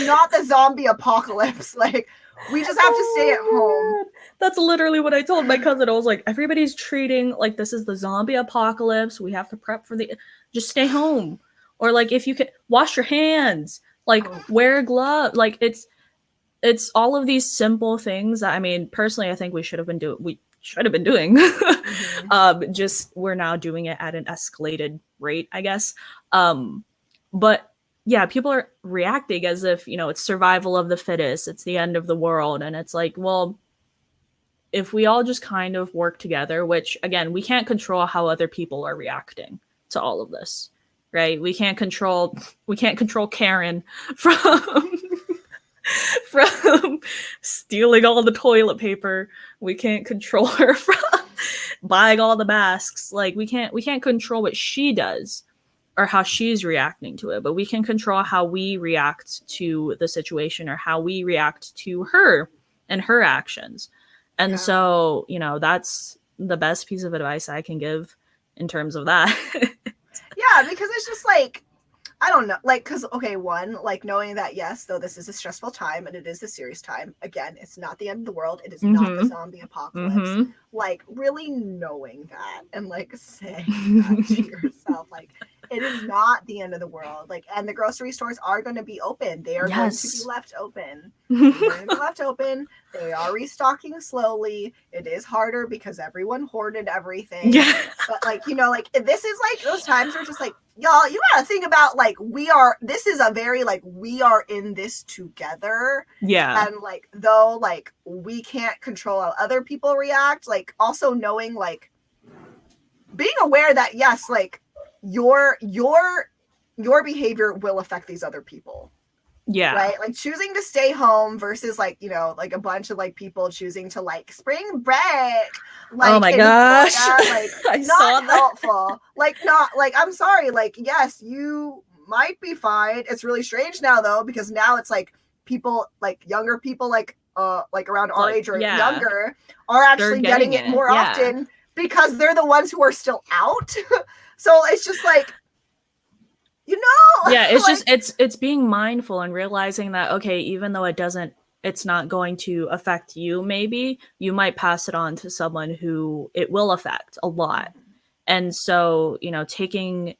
not the zombie apocalypse. Like we just have to stay at home. God. That's literally what I told my cousin. I was like, everybody's treating like this is the zombie apocalypse. We have to prep for just stay home. Or like if you can wash your hands, like wear a glove. Like it's all of these simple things that, I mean, personally, I think we should have been doing. Just we're now doing it at an escalated rate, I guess. But yeah, people are reacting as if, it's survival of the fittest, it's the end of the world. And it's like, well, if we all just kind of work together, which again, we can't control how other people are reacting to all of this, right? We can't control Karen from stealing all the toilet paper. We can't control her from buying all the masks. Like we can't control what she does or how she's reacting to it, but we can control how we react to the situation or how we react to her and her actions. And so, that's the best piece of advice I can give in terms of that. Yeah, because it's just like, I don't know, like, because, okay, one, like, knowing that, yes, though this is a stressful time and it is a serious time, again, it's not the end of the world, it is not the zombie apocalypse, like, really knowing that and, like, saying that to yourself, like, it is not the end of the world, like, and the grocery stores are going to be open, they are going to be left open, they are restocking slowly, it is harder because everyone hoarded everything, but, like, like, this is, like, those times where just, like, y'all, you gotta think about, like, this is a very, like, we are in this together. Yeah. And, like, though, like, we can't control how other people react, like, also knowing, like, being aware that, yes, like, your behavior will affect these other people. Yeah. Right? Like, choosing to stay home versus, like, like, a bunch of, like, people choosing to, like, spring break. Like, oh my gosh. Like, I not helpful. Like, not, like, I'm sorry. Like, yes, you might be fine. It's really strange now, though, because now it's, like, people, like, younger people, like around our age or younger are actually getting it more often because they're the ones who are still out. So it's just, like, yeah, it's like, just it's being mindful and realizing that, okay, even though it's not going to affect you, maybe you might pass it on to someone who it will affect a lot. And so, taking,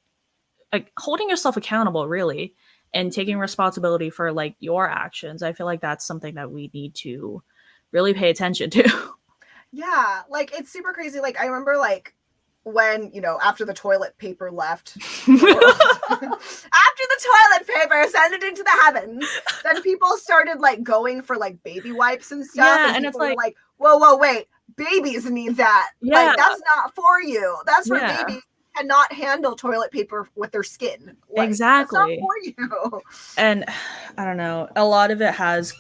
like, holding yourself accountable, really, and taking responsibility for, like, your actions, I feel like that's something that we need to really pay attention to. Yeah, like, it's super crazy. Like, I remember, like, when, after the toilet paper left the world, after the toilet paper ascended into the heavens, then people started, like, going for, like, baby wipes and stuff. Yeah, and it's like, whoa, wait, babies need that. Yeah. Like, that's not for you. That's for babies who cannot handle toilet paper with their skin. Like, exactly. That's not for you. And I don't know, a lot of it has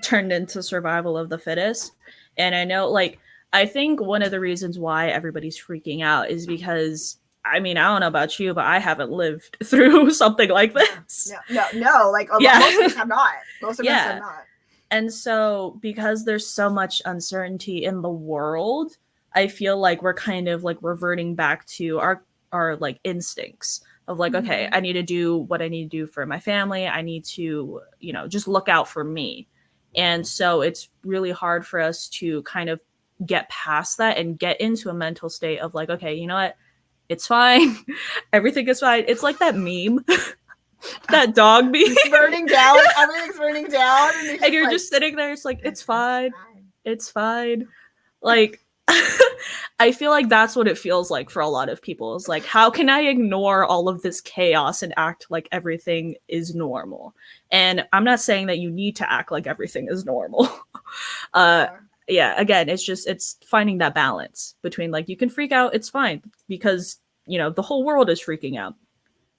turned into survival of the fittest. And I know, like, I think one of the reasons why everybody's freaking out is because, I mean, I don't know about you, but I haven't lived through something like this. No. Like, most of us have not. Most of us have not. And so, because there's so much uncertainty in the world, I feel like we're kind of, like, reverting back to our like, instincts of, like, okay, I need to do what I need to do for my family. I need to, just look out for me. And so it's really hard for us to kind of get past that and get into a mental state of, like, okay, you know what? It's fine. Everything is fine. It's like that meme, that dog meme. It's burning down. Everything's burning down. And you're just sitting there. It's like, it's fine. It's fine. Like, I feel like that's what it feels like for a lot of people. It's like, how can I ignore all of this chaos and act like everything is normal? And I'm not saying that you need to act like everything is normal. Yeah, again, it's finding that balance between, like, you can freak out, it's fine, because, the whole world is freaking out.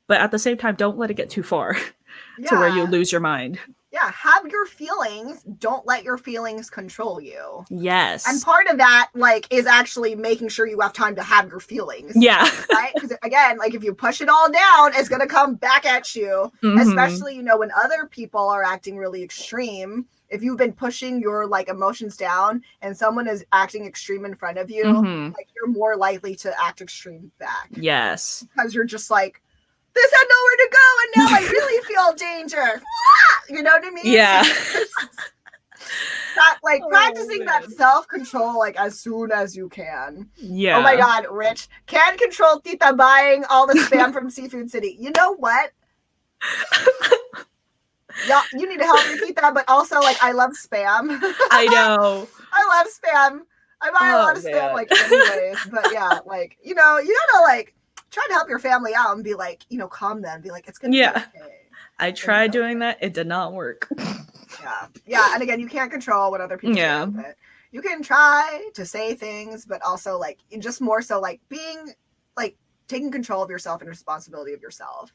But at the same time, don't let it get too far to where you lose your mind. Yeah, have your feelings. Don't let your feelings control you. Yes. And part of that, like, is actually making sure you have time to have your feelings. Yeah. Right? Because again, like, if you push it all down, it's going to come back at you. Especially, you know, when other people are acting really extreme. If you've been pushing your, like, emotions down and someone is acting extreme in front of you, like, you're more likely to act extreme back. Yes. Because you're just like, this had nowhere to go, and now I really feel danger. You know what I mean? Yeah. So practicing that self-control, like, as soon as you can. Yeah. Oh my God, Rich. Can control Tita buying all the spam from Seafood City. You know what? Yeah, you need to help your Tita, but also, like, I love spam. I know. I love spam. I buy a lot of spam, like, anyways. But yeah, like, you know, you gotta, like, try to help your family out and be like, you know, calm them. Be like, it's gonna be okay. I tried doing that. It did not work. Yeah. And again, you can't control what other people do. But you can try to say things, but also, like, just more so, like, being, like, taking control of yourself and responsibility of yourself.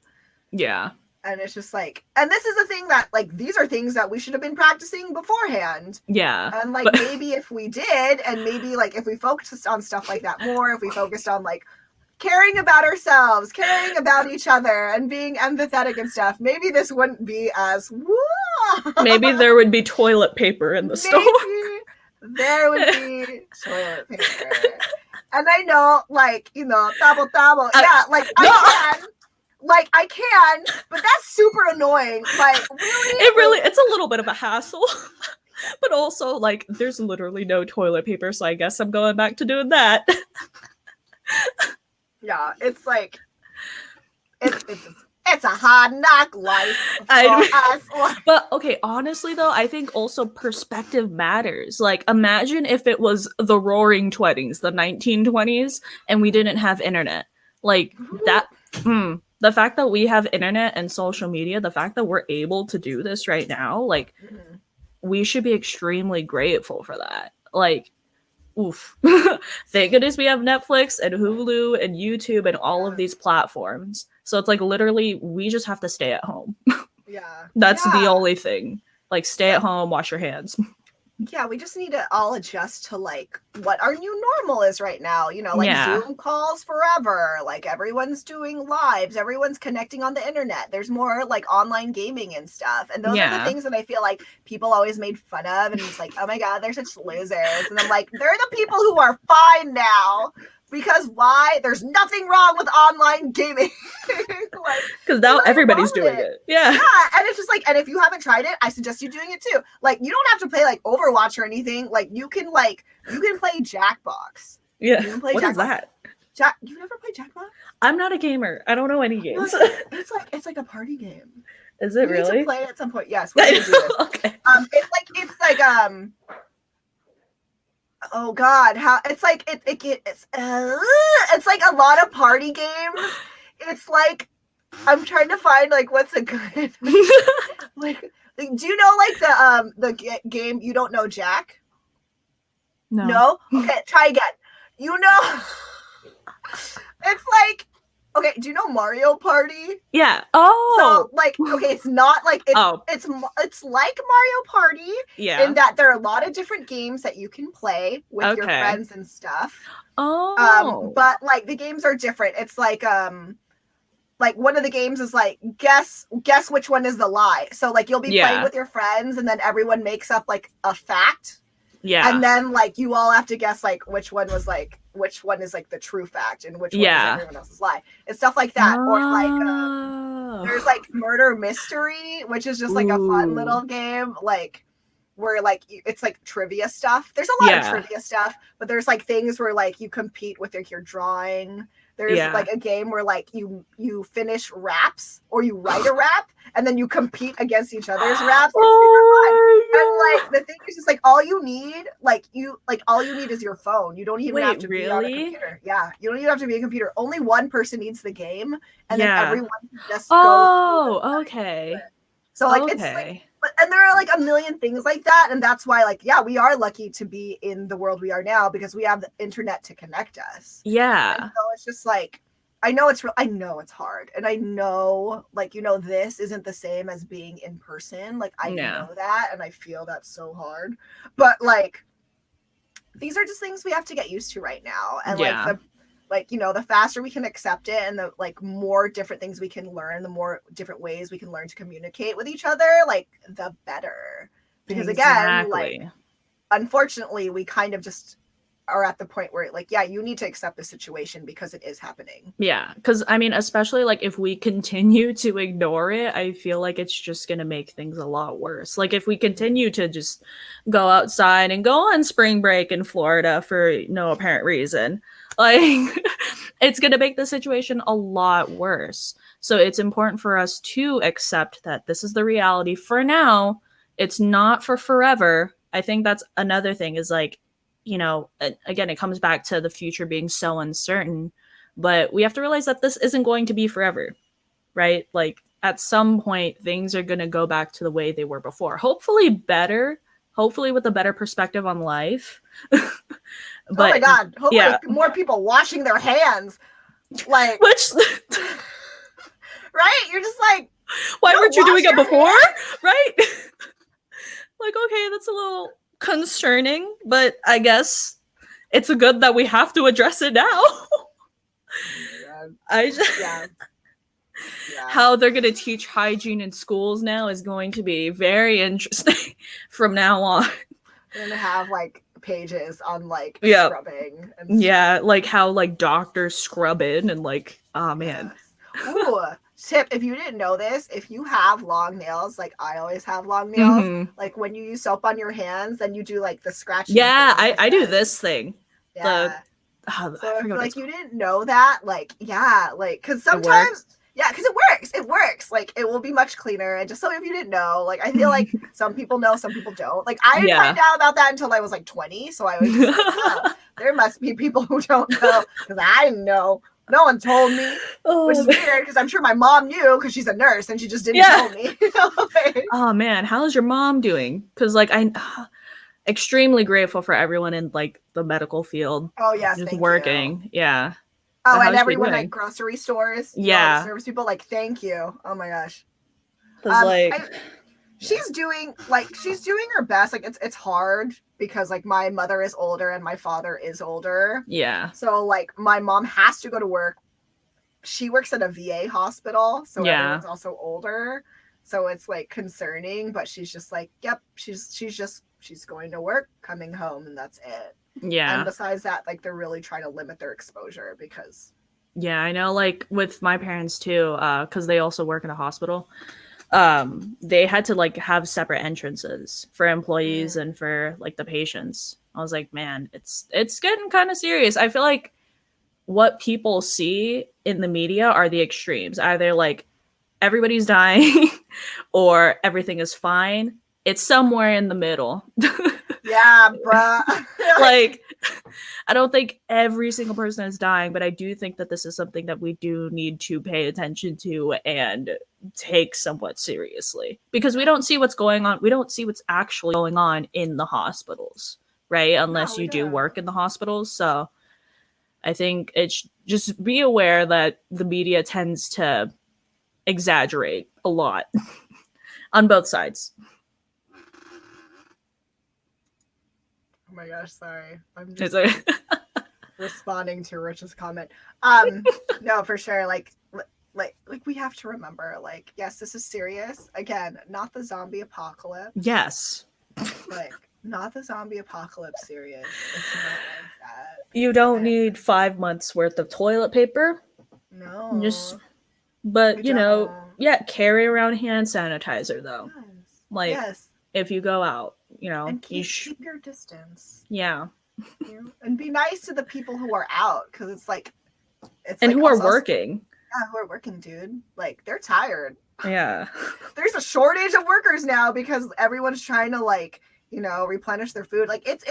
Yeah. And it's just like, and this is a thing that, like, these are things that we should have been practicing beforehand. Yeah. And, like, maybe if we did, and maybe, like, if we focused on stuff like that more, if we focused on, like, caring about ourselves, caring about each other, and being empathetic and stuff, maybe this wouldn't be as maybe there would be toilet paper in the store. There would be toilet paper. And I know, like, you know, tabo. Yeah, like, I can, but that's super annoying. Like, really? It's a little bit of a hassle. But also, like, there's literally no toilet paper, so I guess I'm going back to doing that. Yeah, it's like, it's a hard knock life for us. But okay, honestly though, I think also perspective matters. Like, imagine if it was the Roaring 20s, the 1920s, and we didn't have internet. Like, that, the fact that we have internet and social media, the fact that we're able to do this right now, like, we should be extremely grateful for that. Like, oof. Thank goodness we have Netflix and Hulu and YouTube and all of these platforms. So it's like, literally, we just have to stay at home. Yeah. That's the only thing. Like, stay at home, wash your hands. Yeah, we just need to all adjust to, like, what our new normal is right now. You know, like, Zoom calls forever. Like, everyone's doing lives. Everyone's connecting on the internet. There's more, like, online gaming and stuff. And those are the things that I feel like people always made fun of. And it's like, oh my God, they're such losers. And I'm like, they're the people who are fine now. Because why? There's nothing wrong with online gaming. Because now everybody's doing it. Yeah. And it's just like, and if you haven't tried it, I suggest you doing it too. Like, you don't have to play, like, Overwatch or anything. Like, you can play Jackbox. Yeah. What is that? You've never played Jackbox? I'm not a gamer. I don't know any games. It's like a party game. Is it really? We need to play it at some point. Yes, we're gonna do this. Okay. Oh God, how it's like it's like a lot of party games. It's like, I'm trying to find, like, what's a good like, do you know, like, the game You Don't Know Jack? No? Okay, try again. You know, it's like, okay, do you know Mario Party? Yeah. Oh. So, like, okay, it's not like it's like Mario Party. Yeah. In that there are a lot of different games that you can play with your friends and stuff. Oh. But, like, the games are different. It's like one of the games is like guess which one is the lie. So, like, you'll be playing with your friends, and then everyone makes up, like, a fact. Yeah. And then, like, you all have to guess, like, which one is, like, the true fact and which one is everyone else's lie. It's stuff like that. Or, like, there's, like, Murder Mystery, which is just, like, a fun little game, like, where, like, it's, like, trivia stuff. There's a lot of trivia stuff, but there's, like, things where, like, you compete with, like, your drawing. There's like a game where, like, you finish raps or you write a rap and then you compete against each other's raps. It's super fun. And, like, the thing is just, like, all you need is your phone. You don't even have to be on a computer. Yeah, you don't even have to be a computer. Only one person needs the game, and then everyone just goes. Oh, okay. So, like, it's like, and there are, like, a million things like that, and that's why, like, yeah, we are lucky to be in the world we are now because we have the internet to connect us. Yeah. And so it's just like, I know it's hard, and I know, like, you know, this isn't the same as being in person. Like, I know that, and I feel that's so hard. But like, these are just things we have to get used to right now, and like you know, the faster we can accept it, and the like more different things we can learn, the more different ways we can learn to communicate with each other, like the better. Because again, like, unfortunately, we kind of just are at the point where, like, yeah, you need to accept the situation because it is happening. Yeah, because I mean, especially like if we continue to ignore it, I feel like it's just gonna make things a lot worse. Like if we continue to just go outside and go on spring break in Florida for no apparent reason, like it's gonna make the situation a lot worse. So it's important for us to accept that this is the reality for now. It's not for forever. I think that's another thing is like, you know, again, it comes back to the future being so uncertain, but we have to realize that this isn't going to be forever, right? Like at some point, things are going to go back to the way they were before. Hopefully better, hopefully with a better perspective on life. But, oh my God, hopefully more people washing their hands. Like, which, right? You're just like, why weren't you doing it before? Right? Like, okay, that's a little concerning, but I guess it's good that we have to address it now. I just how they're going to teach hygiene in schools now is going to be very interesting from now on. We're going to have like pages on like scrubbing and like how like doctors scrub in and like, oh man. Ooh, tip, if you didn't know this, if you have long nails, like I always have long nails, like when you use soap on your hands, then you do like the scratching. Yeah, I do this thing. Yeah. So if like you didn't know that, like, like, because sometimes, because it works. Like, it will be much cleaner. And just so if you didn't know, like, I feel like some people know, some people don't. Like, I didn't find out about that until I was like 20. So I was just like, oh, there must be people who don't know, because I didn't know. No one told me, which is weird because I'm sure my mom knew because she's a nurse and she just didn't tell me. Oh man, how's your mom doing? Because like I'm extremely grateful for everyone in like the medical field. Oh yes, just working. You. Yeah. Oh, and everyone at grocery stores. Yeah. Service people, like, thank you. Oh my gosh. She's doing her best. Like it's hard because like my mother is older and my father is older. Yeah. So like my mom has to go to work. She works at a VA hospital, so everyone's also older. So it's like concerning, but she's just like, yep, she's going to work, coming home, and that's it. Yeah. And besides that, like they're really trying to limit their exposure because I know, like with my parents too, because they also work in a hospital. They had to like have separate entrances for employees and for like the patients. I was like, man, it's getting kind of serious. I feel like what people see in the media are the extremes. Either like everybody's dying or everything is fine. It's somewhere in the middle. Yeah, bruh. Like, I don't think every single person is dying, but I do think that this is something that we do need to pay attention to and take somewhat seriously, because we don't see what's going on. We don't see what's actually going on in the hospitals, right? Unless you do work in the hospitals. So I think it's just be aware that the media tends to exaggerate a lot on both sides. Oh my gosh, sorry. I'm just responding to Rich's comment. No, for sure. Like we have to remember, like, yes, this is serious. Again, not the zombie apocalypse. Yes. Like, not the zombie apocalypse serious. It's not like that. You don't need 5 months worth of toilet paper. No. But you know, carry around hand sanitizer though. Yes. Like if you go out, you know, and keep your distance. Yeah. You know? And be nice to the people who are out, because it's like who are working. Yeah, who are working, dude. Like, they're tired. Yeah. There's a shortage of workers now because everyone's trying to, like, you know, replenish their food. Like, it's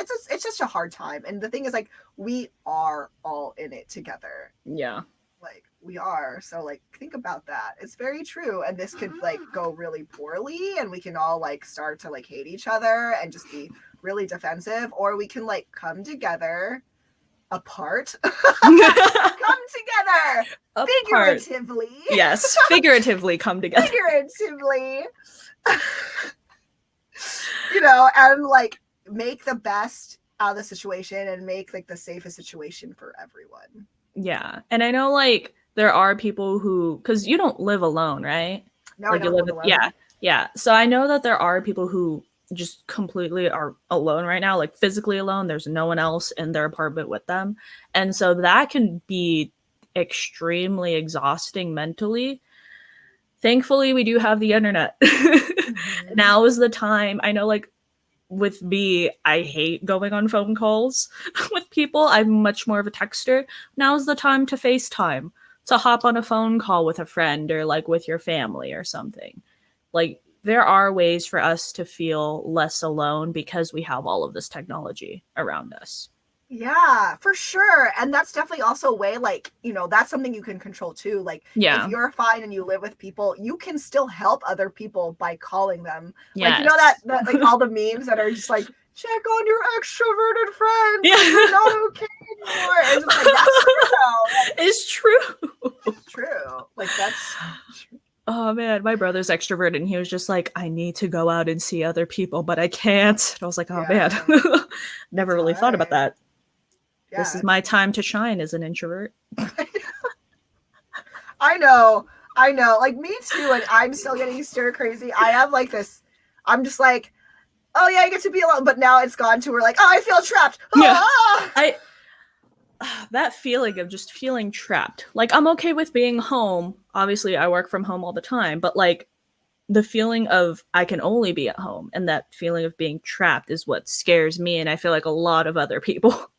just a hard time. And the thing is, like, we are all in it together. Yeah. Like, we are. So, like, think about that. It's very true. And this could, like, go really poorly, and we can all, like, start to, like, hate each other and just be really defensive, or we can, like, come together, apart. Come together. Apart. Figuratively. Yes, figuratively come together. Figuratively. You know, and like make the best out of the situation and make like the safest situation for everyone. Yeah. And I know like there are people who, because you don't live alone, right? No, Like I you don't live live with, alone. yeah. So I know that there are people who just completely are alone right now, like physically alone. There's no one else in their apartment with them. And so that can be extremely exhausting mentally. Thankfully, we do have the internet. Mm-hmm. Now is the time. I know, like, with me, I hate going on phone calls with people. I'm much more of a texter. Now's the time to FaceTime, to hop on a phone call with a friend or like with your family or something. Like, there are ways for us to feel less alone because we have all of this technology around us. Yeah, for sure. And that's definitely also a way, like, you know, that's something you can control too. Like, if Yeah. you're fine and you live with people, you can still help other people by calling them. Yes. Like, you know, that like all the memes that are just like, check on your extroverted friends. Yeah. Like, you're not okay anymore. It's just like, that's true. It's true. It's true. Like, that's true. Oh man, my brother's extroverted and he was just like, I need to go out and see other people, but I can't. And I was like, oh man. Never really thought about that. Yeah. This is my time to shine as an introvert. I know. Like me too. And I'm still getting stir crazy. I have like this, I'm just like, oh yeah, I get to be alone. But now it's gone to where like, oh, I feel trapped. Yeah. That feeling of just feeling trapped. Like, I'm okay with being home. Obviously, I work from home all the time, but like the feeling of I can only be at home and that feeling of being trapped is what scares me. And I feel like a lot of other people.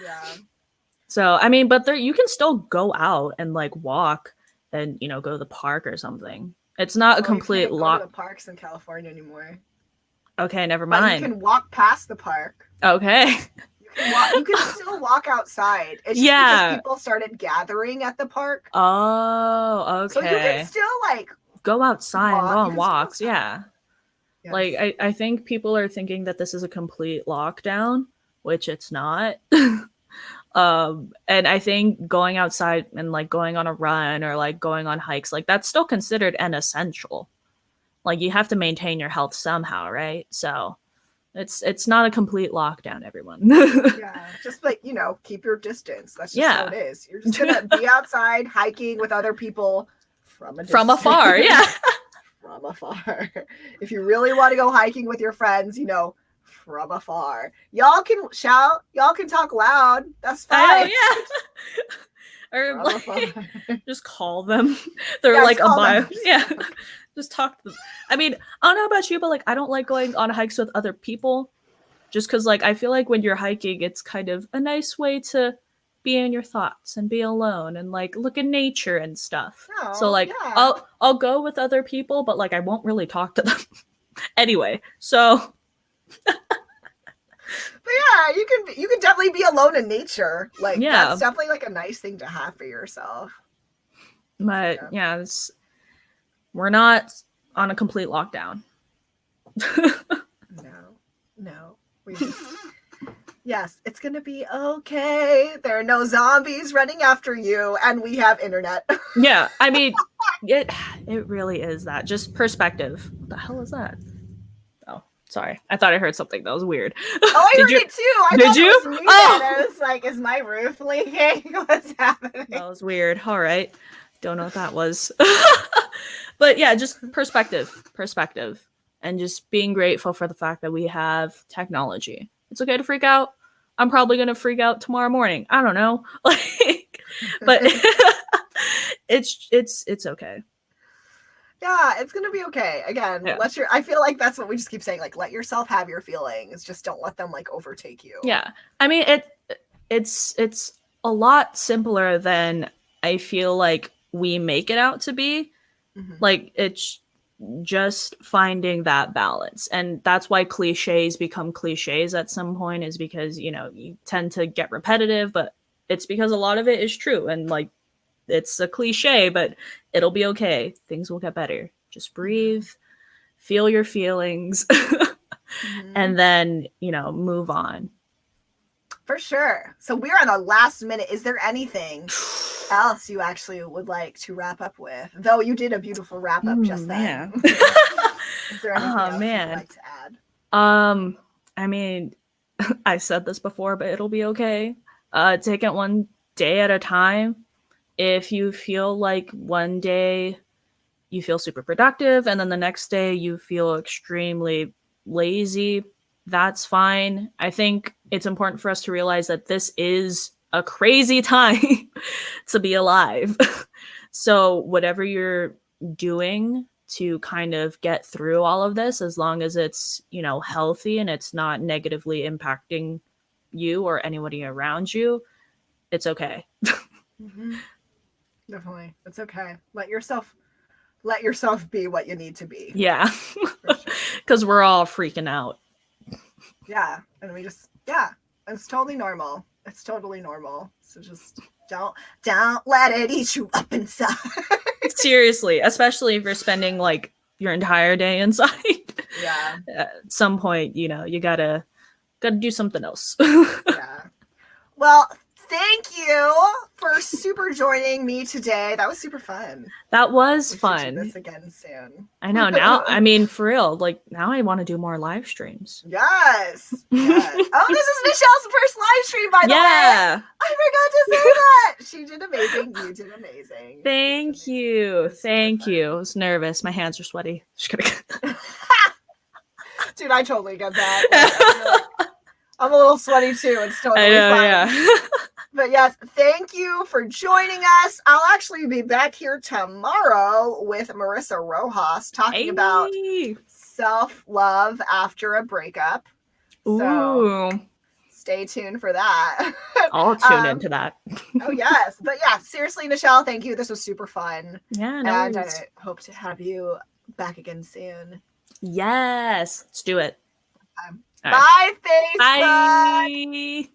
Yeah. So, I mean, but there, you can still go out and like walk and, you know, go to the park or something. It's not a complete lock. Go to the parks in California anymore. Okay, never mind. But you can walk past the park. Okay. You can still walk outside. It's just because people started gathering at the park. Oh, okay. So you can still like go outside and go on walks. Yeah. Yes. Like I think people are thinking that this is a complete lockdown, which it's not. And I think going outside and like going on a run or like going on hikes, like that's still considered an essential. Like you have to maintain your health somehow, right? So it's not a complete lockdown, everyone. Yeah, just like, you know, keep your distance. That's just how it is. You're just gonna be outside hiking with other people from afar. Yeah. From afar. If you really want to go hiking with your friends, you know, from afar. Y'all can shout, y'all can talk loud. That's fine. Or like, just call them. They're like a bio. Yeah. Just talk to them. I mean, I don't know about you, but like I don't like going on hikes with other people. Just because like I feel like when you're hiking, it's kind of a nice way to be in your thoughts and be alone and like look at nature and stuff. So like I'll go with other people, but like I won't really talk to them. Anyway, so but yeah, you can definitely be alone in nature. Like that's definitely like a nice thing to have for yourself. But we're not on a complete lockdown. No. Yes, it's gonna be okay. There are no zombies running after you, and we have internet. Yeah, I mean, it really is that. Just perspective. What the hell is that? Oh, sorry. I thought I heard something that was weird. Oh, I heard it too. Did you? It was me, I was like, is my roof leaking? What's happening? That was weird. All right. Don't know what that was. But yeah, just perspective. And just being grateful for the fact that we have technology. It's okay to freak out. I'm probably going to freak out tomorrow morning. I don't know. Like, but it's okay. Yeah, it's going to be okay. Again, I feel like that's what we just keep saying. Like, let yourself have your feelings. Just don't let them like overtake you. Yeah. I mean, it's a lot simpler than I feel like we make it out to be. Mm-hmm. Like, it's just finding that balance, and that's why cliches become cliches at some point, is because, you know, you tend to get repetitive, but it's because a lot of it is true, and like it's a cliche, but it'll be okay. Things will get better. Just breathe, feel your feelings, and then, you know, move on. For sure. So we're on the last minute. Is there anything else you actually would like to wrap up with? Though you did a beautiful wrap up just then. Is there anything else you'd like to add? I mean, I said this before, but it'll be okay. Take it one day at a time. If you feel like one day you feel super productive and then the next day you feel extremely lazy, that's fine. I think it's important for us to realize that this is a crazy time to be alive. So whatever you're doing to kind of get through all of this, as long as it's, you know, healthy and it's not negatively impacting you or anybody around you, it's okay. Mm-hmm. Definitely. It's okay. Let yourself be what you need to be. Yeah. Because sure. We're all freaking out. Yeah. And it's totally normal. It's totally normal. So just don't let it eat you up inside. Seriously, especially if you're spending like your entire day inside. Yeah. At some point, you know, you gotta do something else. Yeah. Well, thank you for super joining me today. That was super fun. That was fun. Should do this again soon. I know. Now, I mean, for real, like now I want to do more live streams. Yes. Yes. Oh, this is Nichelle's first live stream, by the way. Yeah. I forgot to say that. She did amazing. You did amazing. Thank you. Thank you. I was nervous. My hands are sweaty. Just kidding. Dude, I totally get that. Like, I'm a little sweaty too. It's totally fine. Yeah. But yes, thank you for joining us. I'll actually be back here tomorrow with Marissa Rojas talking about self-love after a breakup. Ooh. So stay tuned for that. I'll tune into that. Oh, yes. But yeah, seriously, Nichelle, thank you. This was super fun. Yeah, no and worries. I hope to have you back again soon. Yes. Let's do it. Bye, Facebook. Bye.